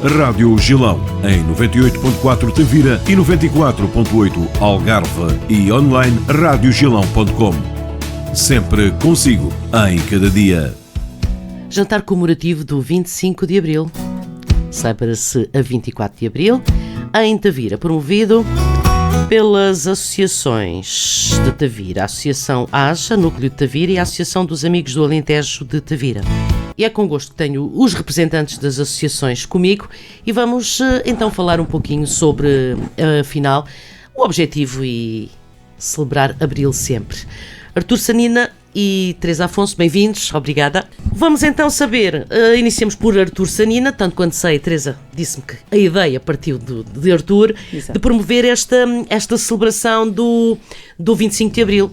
Rádio Gilão, em 98.4 Tavira e 94.8 Algarve e online radiogilão.com. Sempre consigo, em cada dia. Jantar comemorativo do 25 de Abril. Celebra-se a 24 de Abril, em Tavira, promovido pelas associações de Tavira, a Associação AJA, Núcleo de Tavira, e a Associação dos Amigos do Alentejo de Tavira. E é com gosto que tenho os representantes das associações comigo e vamos então falar um pouquinho sobre, afinal, o objetivo e celebrar Abril sempre. Artur Sanina e Teresa Afonso, bem-vindos, obrigada. Vamos então saber, iniciamos por Artur Sanina, tanto quanto sei, Teresa disse-me que a ideia partiu de Artur, exato, de promover esta celebração do 25 de Abril.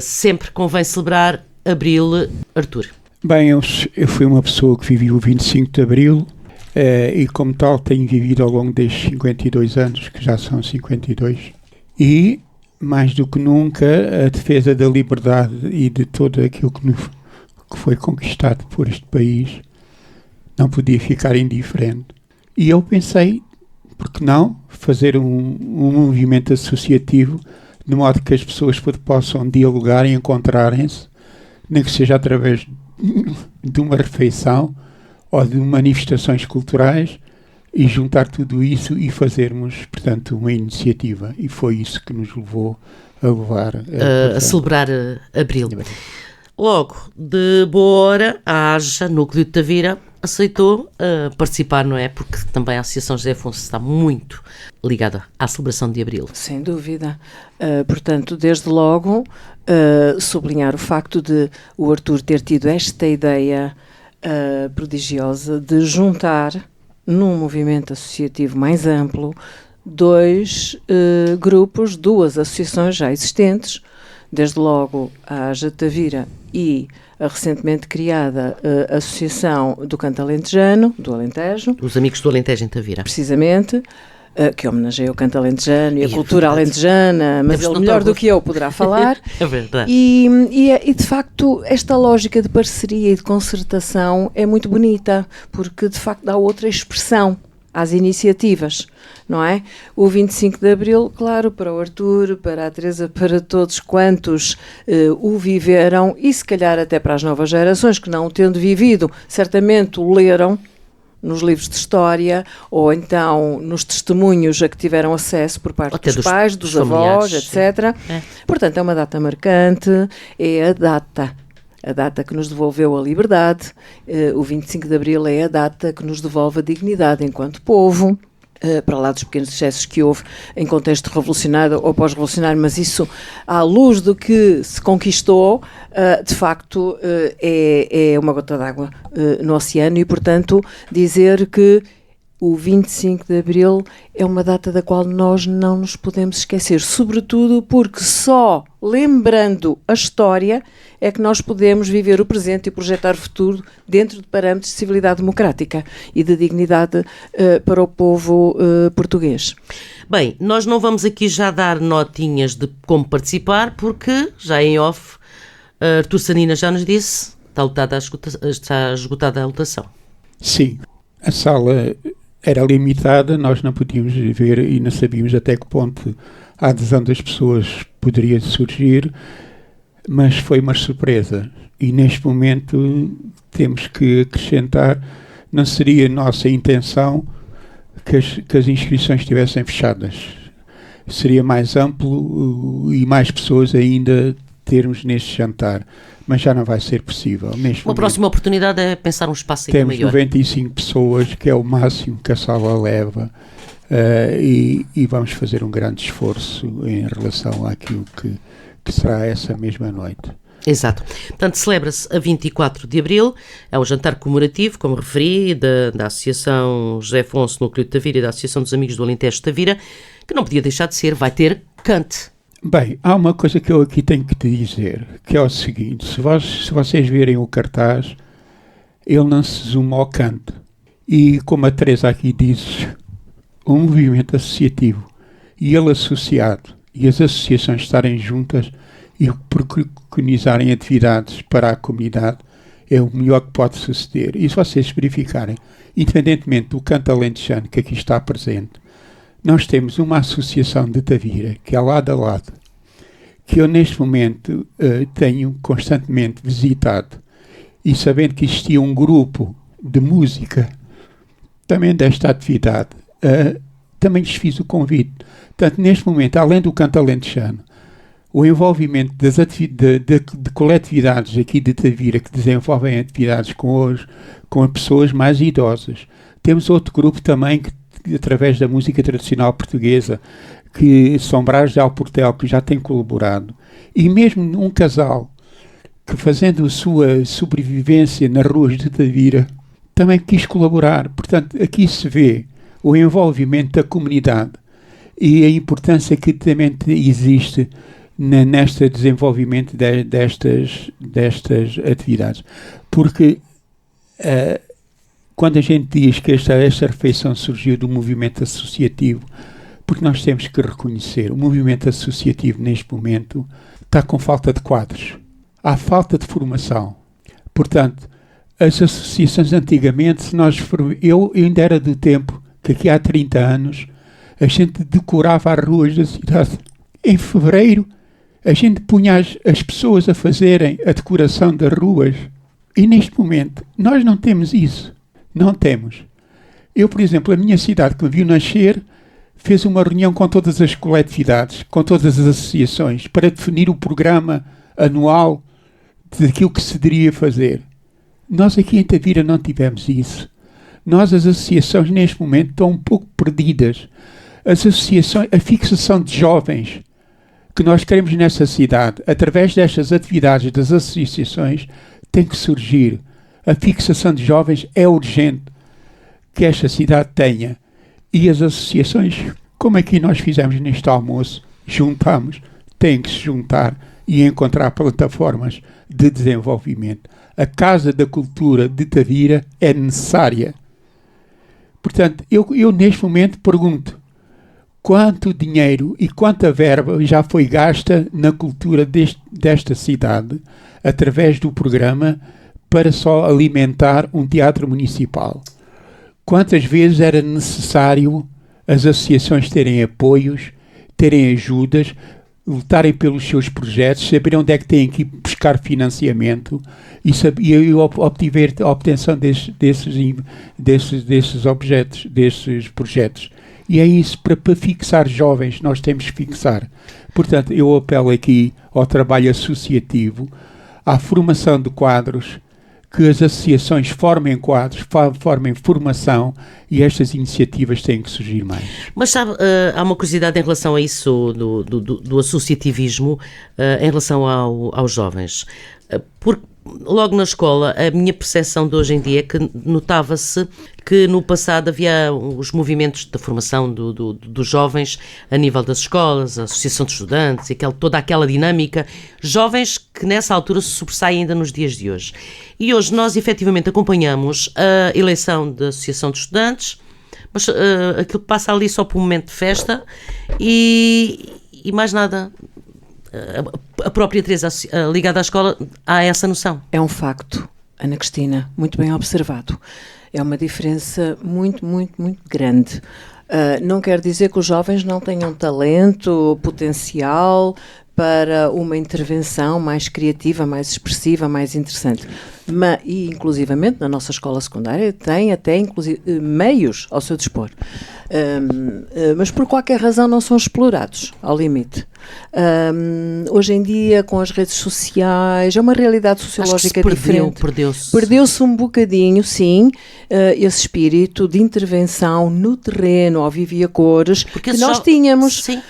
Sempre convém celebrar Abril, Artur. Bem, eu fui uma pessoa que vivi o 25 de Abril e como tal tenho vivido ao longo destes 52 anos, que já são 52, e mais do que nunca a defesa da liberdade e de tudo aquilo que foi conquistado por este país não podia ficar indiferente. E eu pensei, por que não fazer um movimento associativo de modo que as pessoas possam dialogar e encontrarem-se, nem que seja através de uma refeição ou de manifestações culturais, e juntar tudo isso e fazermos, portanto, uma iniciativa. E foi isso que nos levou a celebrar Abril. Logo, de boa hora, a AJA, Núcleo de Tavira, aceitou participar, não é? Porque também a Associação José Afonso está muito ligada à celebração de Abril. Sem dúvida. Portanto, desde logo, sublinhar o facto de o Artur ter tido esta ideia prodigiosa de juntar num movimento associativo mais amplo dois grupos, duas associações já existentes, desde logo a AJA Tavira e a recentemente criada Associação do Canto Alentejano, do Alentejo. Os Amigos do Alentejo em Tavira. Precisamente, que homenageia o canto alentejano e a cultura alentejana, mas ele melhor do que eu poderá falar. É verdade. E de facto esta lógica de parceria e de concertação é muito bonita, porque de facto dá outra expressão às iniciativas, não é? O 25 de Abril, claro, para o Artur, para a Teresa, para todos quantos o viveram e se calhar até para as novas gerações que não o tendo vivido, certamente o leram nos livros de história ou então nos testemunhos a que tiveram acesso por parte dos pais, dos avós, etc. Portanto, é uma data marcante, é a data que nos devolveu a liberdade. O 25 de Abril é a data que nos devolve a dignidade enquanto povo, para lá dos pequenos excessos que houve em contexto revolucionário ou pós-revolucionário, mas isso, à luz do que se conquistou, de facto é uma gota d'água no oceano e, portanto, dizer que o 25 de Abril é uma data da qual nós não nos podemos esquecer, sobretudo porque só lembrando a história é que nós podemos viver o presente e projetar o futuro dentro de parâmetros de civilidade democrática e de dignidade para o povo português. Bem, nós não vamos aqui já dar notinhas de como participar, porque já em off, Artur Sanina já nos disse, está esgotada a lotação. Sim, a sala era limitada, nós não podíamos ver e não sabíamos até que ponto a adesão das pessoas poderia surgir, mas foi uma surpresa. E neste momento temos que acrescentar, não seria nossa intenção que as inscrições estivessem fechadas. Seria mais amplo e mais pessoas ainda termos neste jantar, mas já não vai ser possível. Uma próxima oportunidade é pensar um espaço ainda maior. Temos 95 pessoas, que é o máximo que a sala leva, e vamos fazer um grande esforço em relação àquilo que será essa mesma noite. Exato. Portanto, celebra-se a 24 de Abril, é um jantar comemorativo, como referi, da Associação José Afonso, Núcleo de Tavira, e da Associação dos Amigos do Alentejo de Tavira, que não podia deixar de ser, vai ter cante. Bem, há uma coisa que eu aqui tenho que te dizer, que é o seguinte: se vocês virem o cartaz, ele não se zooma ao canto. E como a Teresa aqui diz, um movimento associativo e ele associado e as associações estarem juntas e preconizarem atividades para a comunidade é o melhor que pode suceder. E se vocês verificarem, independentemente do canto alentejano que aqui está presente, nós temos uma associação de Tavira, que é lado a lado, que eu neste momento tenho constantemente visitado, e sabendo que existia um grupo de música também desta atividade, também lhes fiz o convite. Portanto, neste momento, além do canto alentejano, o envolvimento de coletividades aqui de Tavira que desenvolvem atividades com as pessoas mais idosas. Temos outro grupo também que, através da música tradicional portuguesa, que são Brás de Alportel, que já tem colaborado. E mesmo um casal que, fazendo a sua sobrevivência nas ruas de Tavira, também quis colaborar. Portanto, aqui se vê o envolvimento da comunidade e a importância que também existe neste desenvolvimento destas atividades. Porque quando a gente diz que esta refeição surgiu do movimento associativo, porque nós temos que reconhecer, o movimento associativo neste momento está com falta de quadros. Há falta de formação. Portanto, as associações antigamente, eu ainda era do tempo que aqui há 30 anos a gente decorava as ruas da cidade. Em fevereiro, a gente punha as pessoas a fazerem a decoração das ruas. E neste momento, nós não temos isso. Não temos. Eu, por exemplo, a minha cidade que me viu nascer, fez uma reunião com todas as coletividades, com todas as associações, para definir o programa anual daquilo que se deveria fazer. Nós aqui em Tavira não tivemos isso. As associações neste momento estão um pouco perdidas. As associações, a fixação de jovens que nós queremos nessa cidade, através destas atividades das associações, tem que surgir. A fixação de jovens é urgente que esta cidade tenha. E as associações, como aqui nós fizemos neste almoço, juntamos, têm que se juntar e encontrar plataformas de desenvolvimento. A Casa da Cultura de Tavira é necessária. Portanto, eu neste momento pergunto, quanto dinheiro e quanta verba já foi gasta na cultura desta cidade, através do programa, para só alimentar um teatro municipal? Quantas vezes era necessário as associações terem apoios, terem ajudas, lutarem pelos seus projetos, saber onde é que têm que ir buscar financiamento e obter a obtenção desses objetos, desses projetos. E é isso, para fixar jovens, nós temos que fixar. Portanto, eu apelo aqui ao trabalho associativo, à formação de quadros, que as associações formem quadros, formem formação, e estas iniciativas têm que surgir mais. Mas sabe, há uma curiosidade em relação a isso do associativismo, em relação aos jovens. Porque logo na escola, a minha percepção de hoje em dia é que notava-se que no passado havia os movimentos de formação dos jovens a nível das escolas, a associação de estudantes, toda aquela dinâmica, jovens que nessa altura se sobressaem ainda nos dias de hoje. E hoje nós efetivamente acompanhamos a eleição da associação de estudantes, mas aquilo passa ali só por um momento de festa e mais nada. A própria Teresa ligada à escola há essa noção. É um facto, Ana Cristina, muito bem observado. É uma diferença muito, muito, muito grande. Não quer dizer que os jovens não tenham talento, potencial para uma intervenção mais criativa, mais expressiva, mais interessante. E, inclusivamente, na nossa escola secundária, tem até meios ao seu dispor. Mas, por qualquer razão, não são explorados ao limite. Hoje em dia, com as redes sociais, é uma realidade sociológica diferente. Perdeu-se um bocadinho, sim, esse espírito de intervenção no terreno, ao vivo e a cores, que nós tínhamos. Sim.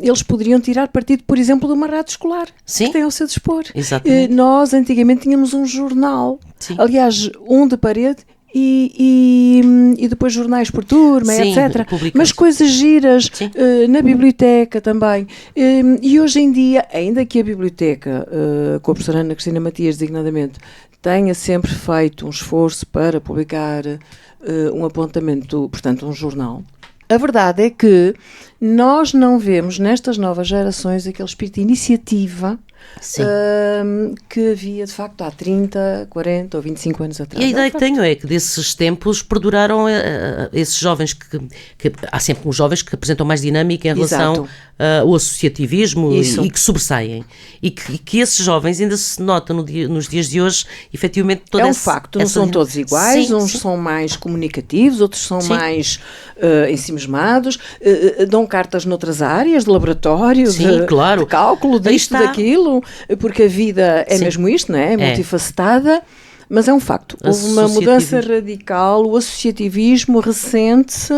Eles poderiam tirar partido, por exemplo, de uma rádio escolar. Sim. Que tem ao seu dispor. Exatamente. Nós, antigamente, tínhamos um jornal. Sim. Aliás, um de parede e depois jornais por turma, sim, etc. publicados. Mas coisas giras, na biblioteca também. E hoje em dia, ainda que a biblioteca, com a professora Ana Cristina Matias, designadamente, tenha sempre feito um esforço para publicar um apontamento, portanto, um jornal, a verdade é que nós não vemos nestas novas gerações aquele espírito de iniciativa que havia de facto há 30, 40 ou 25 anos atrás. E a ideia que tenho é que desses tempos perduraram esses jovens que há sempre uns jovens que apresentam mais dinâmica em relação ao associativismo e que sobressaem. E que esses jovens ainda se notam nos dias de hoje, efetivamente, toda é um facto, não são todos iguais, uns são mais comunicativos, outros são mais ensimismados, dão cartas noutras áreas, de laboratório, de cálculo, disto, daquilo, porque a vida é mesmo isto, não é? É multifacetada. Mas é um facto, houve uma mudança radical, o associativismo recente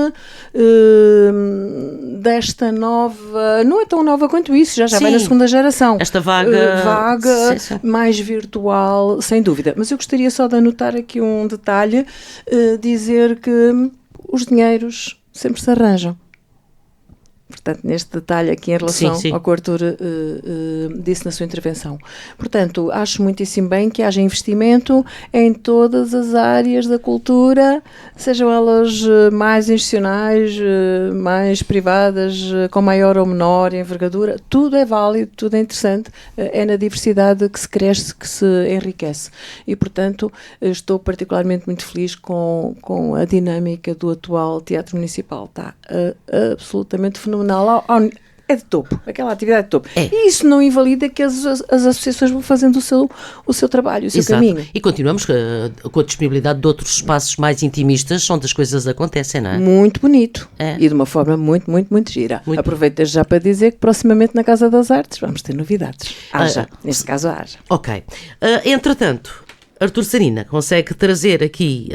desta nova, não é tão nova quanto isso, já vem na segunda geração. Esta vaga mais virtual, sem dúvida. Mas eu gostaria só de anotar aqui um detalhe, dizer que os dinheiros sempre se arranjam. Portanto, neste detalhe aqui em relação ao que o Artur disse na sua intervenção. Portanto, acho muitíssimo bem que haja investimento em todas as áreas da cultura, sejam elas mais institucionais, mais privadas, com maior ou menor envergadura. Tudo é válido, tudo é interessante. É na diversidade que se cresce, que se enriquece. E, portanto, estou particularmente muito feliz com a dinâmica do atual Teatro Municipal. Está absolutamente fenomenal. É de topo, aquela atividade de topo. E isso não invalida que as associações vão fazendo o seu trabalho, o seu caminho. E continuamos com a disponibilidade de outros espaços mais intimistas, onde as coisas acontecem, não é? Muito bonito. E de uma forma muito, muito, muito gira. Aproveito desde já para dizer que proximamente na Casa das Artes vamos ter novidades. Neste caso haja. Ok. Entretanto, Artur Sarina consegue trazer aqui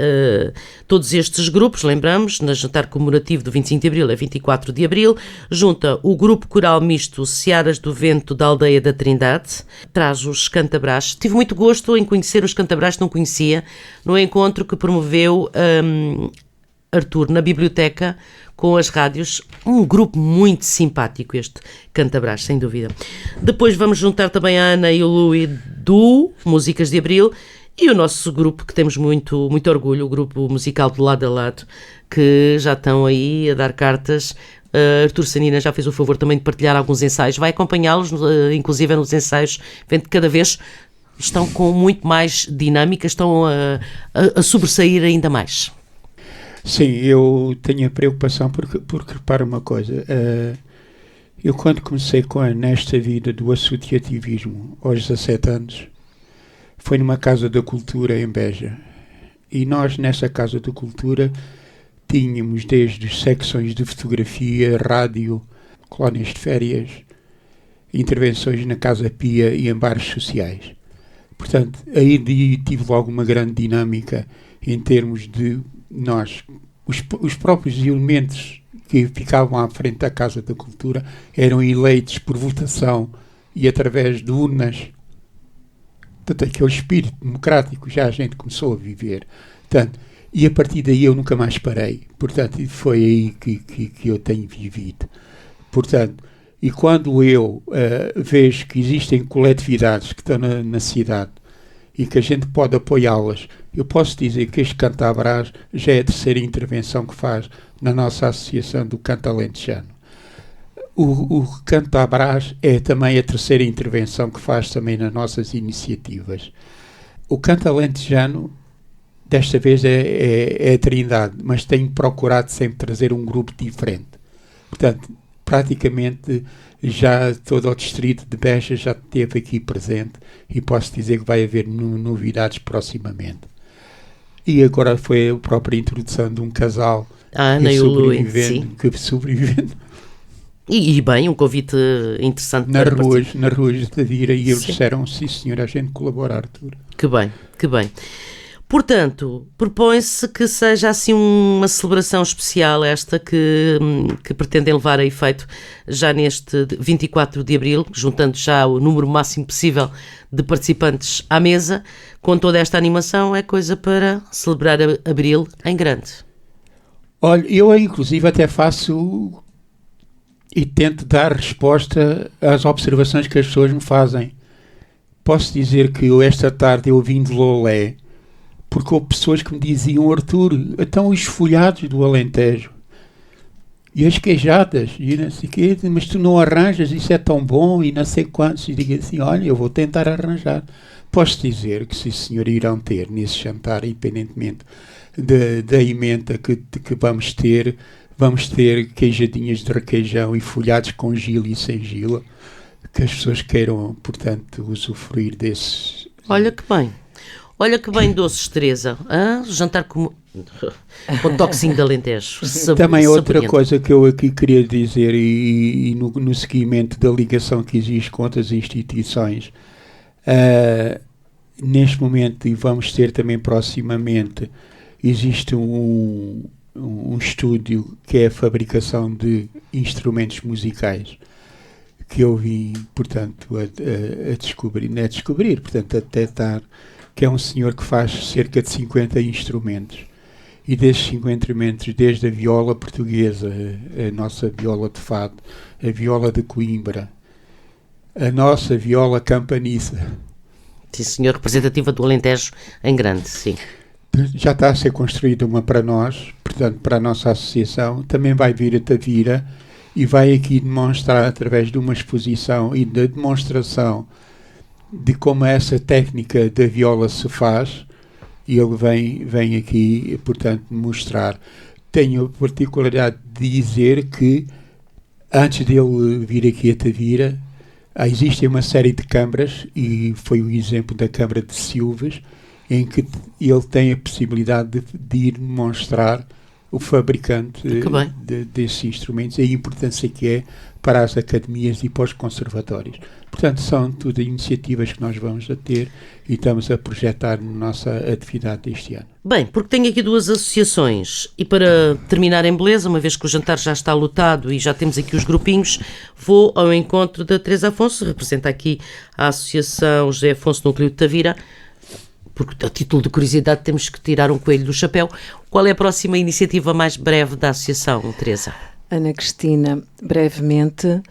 todos estes grupos, lembramos, no jantar comemorativo do 25 de Abril a 24 de Abril, junta o grupo coral misto Searas do Vento da Aldeia da Trindade, traz os Cantabrás. Tive muito gosto em conhecer os Cantabrás, não conhecia, no encontro que promoveu Artur na biblioteca com as rádios, um grupo muito simpático este Cantabrás, sem dúvida. Depois vamos juntar também a Ana e o Lui do Músicas de Abril, e o nosso grupo, que temos muito, muito orgulho, o grupo musical do Lado a Lado, que já estão aí a dar cartas. Artur Sarina já fez o favor também de partilhar alguns ensaios. Vai acompanhá-los, inclusive nos ensaios, vendo que cada vez estão com muito mais dinâmica, estão a sobressair ainda mais. Sim, eu tenho a preocupação porque repara uma coisa. Eu quando comecei nesta vida do associativismo, aos 17 anos, foi numa Casa da Cultura em Beja. E nós, nessa Casa da Cultura, tínhamos desde secções de fotografia, rádio, colónias de férias, intervenções na Casa Pia e em bares sociais. Portanto, aí tive logo uma grande dinâmica em termos de nós, os próprios elementos que ficavam à frente da Casa da Cultura eram eleitos por votação e através de urnas. Portanto, aquele espírito democrático já a gente começou a viver. Portanto, e a partir daí eu nunca mais parei. Portanto, foi aí que eu tenho vivido. Portanto, e quando eu vejo que existem coletividades que estão na cidade e que a gente pode apoiá-las, eu posso dizer que este Cantabrás já é a terceira intervenção que faz na nossa associação do Canto Alentejano. O Cantabrás é também a terceira intervenção que faz também nas nossas iniciativas. O Canto Alentejano, desta vez, é a Trindade, mas tenho procurado sempre trazer um grupo diferente. Portanto, praticamente já todo o distrito de Beja já esteve aqui presente e posso dizer que vai haver novidades proximamente. E agora foi a própria introdução de um casal que sobrevivendo. E bem, um convite interessante. Nas ruas da Vira, e eles disseram, sim senhor, a gente colabora, Artur. Que bem, que bem. Portanto, propõe-se que seja assim uma celebração especial esta que pretendem levar a efeito já neste 24 de Abril, juntando já o número máximo possível de participantes à mesa, com toda esta animação, é coisa para celebrar Abril em grande. Olha, eu inclusive até faço e tento dar resposta às observações que as pessoas me fazem. Posso dizer que esta tarde eu vim de Lolé, porque houve pessoas que me diziam, Artur, estão os folhados do Alentejo. E as queijadas, e não sei o quê, mas tu não arranjas, isso é tão bom, e não sei quantos, e digo assim, olha, eu vou tentar arranjar. Posso dizer que se o senhor irão ter nesse jantar, independentemente da emenda que vamos ter queijadinhas de requeijão e folhados com gila e sem gila, que as pessoas queiram, portanto, usufruir desses. Olha que bem, doces, Teresa. Jantar com toquezinho de Alentejo. Também outra coisa que eu aqui queria dizer, e no seguimento da ligação que existe com outras instituições, neste momento, e vamos ter também proximamente, existe um estúdio que é a fabricação de instrumentos musicais, que eu vim, portanto, a descobrir, portanto, a detectar, que é um senhor que faz cerca de 50 instrumentos. E desses 50 instrumentos, desde a viola portuguesa, a nossa viola de fado, a viola de Coimbra, a nossa viola campaniça. Sim, senhor, representativa do Alentejo em grande, sim. Já está a ser construída uma para nós, portanto, para a nossa associação. Também vai vir a Tavira e vai aqui demonstrar, através de uma exposição e da demonstração de como essa técnica da viola se faz, e ele vem aqui, portanto, mostrar. Tenho a particularidade de dizer que, antes dele vir aqui a Tavira, existe uma série de câmaras, e foi o exemplo da Câmara de Silves, em que ele tem a possibilidade de ir demonstrar o fabricante desses instrumentos, e a importância que é para as academias e para os conservatórios. Portanto, são tudo iniciativas que nós vamos a ter e estamos a projetar na nossa atividade deste ano. Bem, porque tenho aqui duas associações, e para terminar em beleza, uma vez que o jantar já está lotado e já temos aqui os grupinhos, vou ao encontro da Teresa Afonso, representa aqui a Associação José Afonso Núcleo de Tavira, porque a título de curiosidade temos que tirar um coelho do chapéu. Qual é a próxima iniciativa mais breve da associação, Teresa? Ana Cristina, brevemente,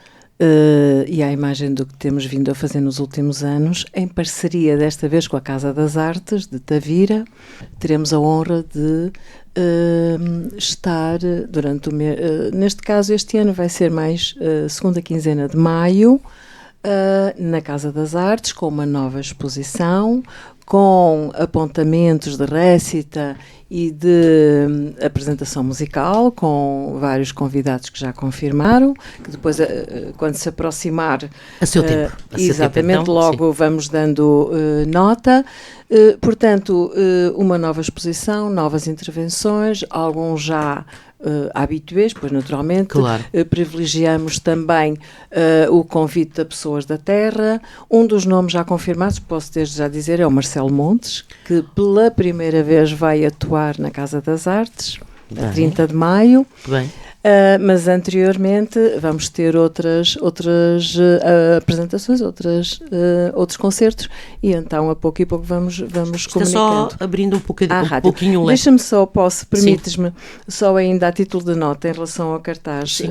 e à imagem do que temos vindo a fazer nos últimos anos, em parceria desta vez com a Casa das Artes de Tavira, teremos a honra de estar durante o mês, neste caso este ano vai ser mais segunda quinzena de maio, na Casa das Artes, com uma nova exposição, com apontamentos de récita e de apresentação musical, com vários convidados que já confirmaram, que depois, quando se aproximar, a seu tempo. Exatamente, então, logo sim, vamos dando nota. Portanto, uma nova exposição, novas intervenções, alguns já habituês, pois naturalmente, claro. Privilegiamos também o convite de pessoas da terra. Um dos nomes já confirmados, posso desde já dizer, é o Marcelo Montes, que pela primeira vez vai atuar na Casa das Artes, a 30 de maio. Bem. Mas anteriormente vamos ter outras apresentações, outros concertos, e então a pouco e pouco vamos comunicando. Só abrindo um pouquinho o leque. Deixa-me só, permites-me, só ainda a título de nota em relação ao cartaz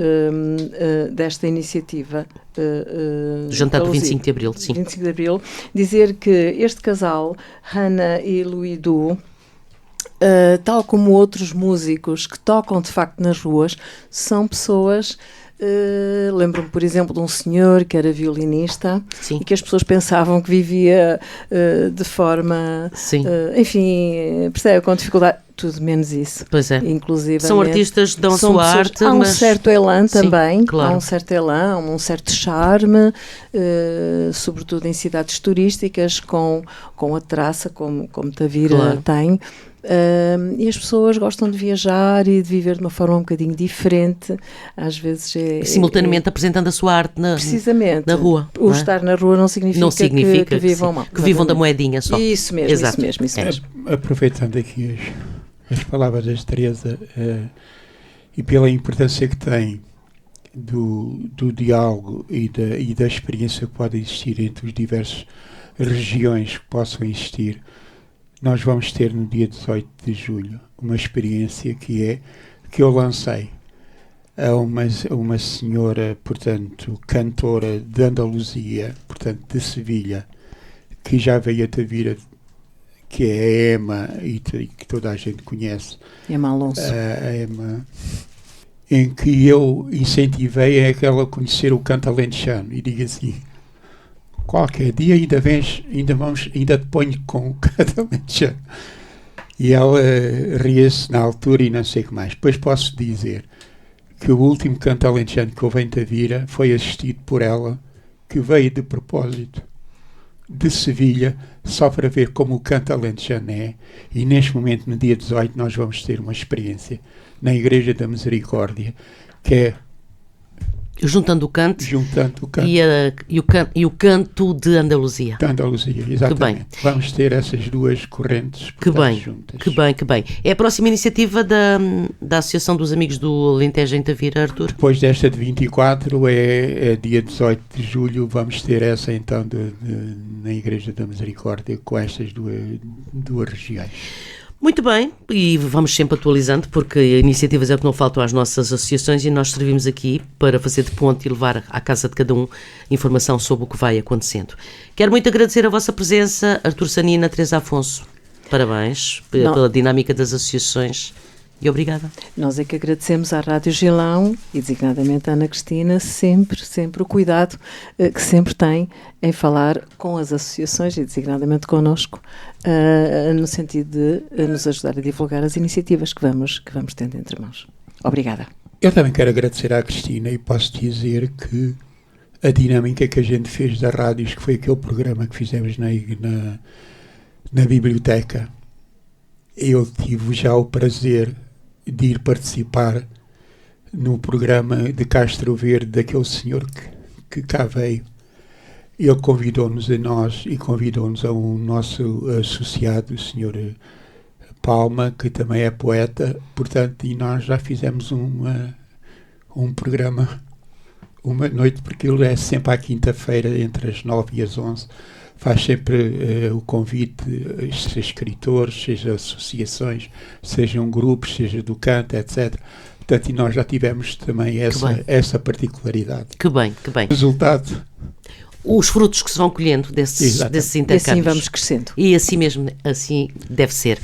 desta iniciativa. Do jantar do 25 de Abril, sim. 25 de Abril, dizer que este casal, Hannah e Luidu, tal como outros músicos que tocam de facto nas ruas, são pessoas. Lembro-me, por exemplo, de um senhor que era violinista. Sim. E que as pessoas pensavam que vivia de forma, enfim, percebe, com dificuldade. Tudo menos isso. Pois é. Inclusive, são artistas que dão a sua arte. Há um certo elan também. Sim, claro. Há um certo elan, um certo charme, sobretudo em cidades turísticas, com a traça, como Tavira tem. E as pessoas gostam de viajar e de viver de uma forma um bocadinho diferente, às vezes simultaneamente apresentando a sua arte precisamente, na rua. O estar na rua não significa que vivam mal. Que vivam da moedinha só. Isso mesmo, exato. Isso mesmo. Aproveitando aqui as palavras da Teresa, e pela importância que tem do diálogo e da experiência que pode existir entre as diversas regiões que possam existir, nós vamos ter no dia 18 de julho uma experiência que eu lancei a uma senhora, portanto, cantora de Andaluzia, portanto, de Sevilha, que já veio a Tavira, que é a Emma, e que toda a gente conhece. Emma Alonso. A Emma. em que eu incentivei é que ela conhecer o canto alentejano e digo assim: qualquer dia ainda te ponho com o canto alentejano. E ela ria-se na altura e não sei o que mais. Depois posso dizer que o último canto alentejano que houve em Tavira foi assistido por ela, que veio de propósito de Sevilha só para ver como o canto alentejano é. E neste momento, no dia 18, nós vamos ter uma experiência na Igreja da Misericórdia, que é juntando o canto e o canto de Andaluzia. De Andaluzia, exatamente. Que bem. Vamos ter essas duas correntes juntas. Que bem. É a próxima iniciativa da Associação dos Amigos do Alentejo em Tavira, Artur? Depois desta de 24, é dia 18 de julho, vamos ter essa então na Igreja da Misericórdia com estas duas regiões. Muito bem, e vamos sempre atualizando, porque iniciativas é o que não faltam às nossas associações e nós servimos aqui para fazer de ponte e levar à casa de cada um informação sobre o que vai acontecendo. Quero muito agradecer a vossa presença, Artur Sanina, Teresa Afonso. Parabéns pela dinâmica das associações e obrigada. Nós é que agradecemos à Rádio Gilão e designadamente à Ana Cristina sempre o cuidado que sempre tem em falar com as associações e designadamente connosco, no sentido de nos ajudar a divulgar as iniciativas que vamos tendo entre mãos. Obrigada. Eu também quero agradecer à Cristina e posso dizer que a dinâmica que a gente fez da rádios, que foi aquele programa que fizemos na biblioteca, eu tive já o prazer de ir participar no programa de Castro Verde daquele senhor que cá veio. Ele convidou-nos a nós e convidou-nos a um nosso associado, o senhor Palma, que também é poeta, portanto, e nós já fizemos um programa uma noite, porque ele é sempre à quinta-feira, entre as 9 e as 11, faz sempre o convite, seja escritores, seja associações, sejam grupos, seja do canto, etc. Portanto, e nós já tivemos também essa particularidade. Que bem. Resultado... Os frutos que se vão colhendo desses intercâmbios. E assim vamos crescendo. E assim mesmo, assim deve ser.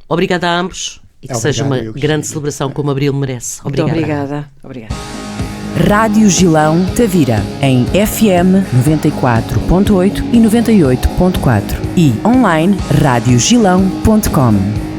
Obrigada a ambos e que seja uma grande celebração como Abril merece. Obrigada. Rádio Gilão Tavira, em FM 94.8 e 98.4 e online radiogilão.com.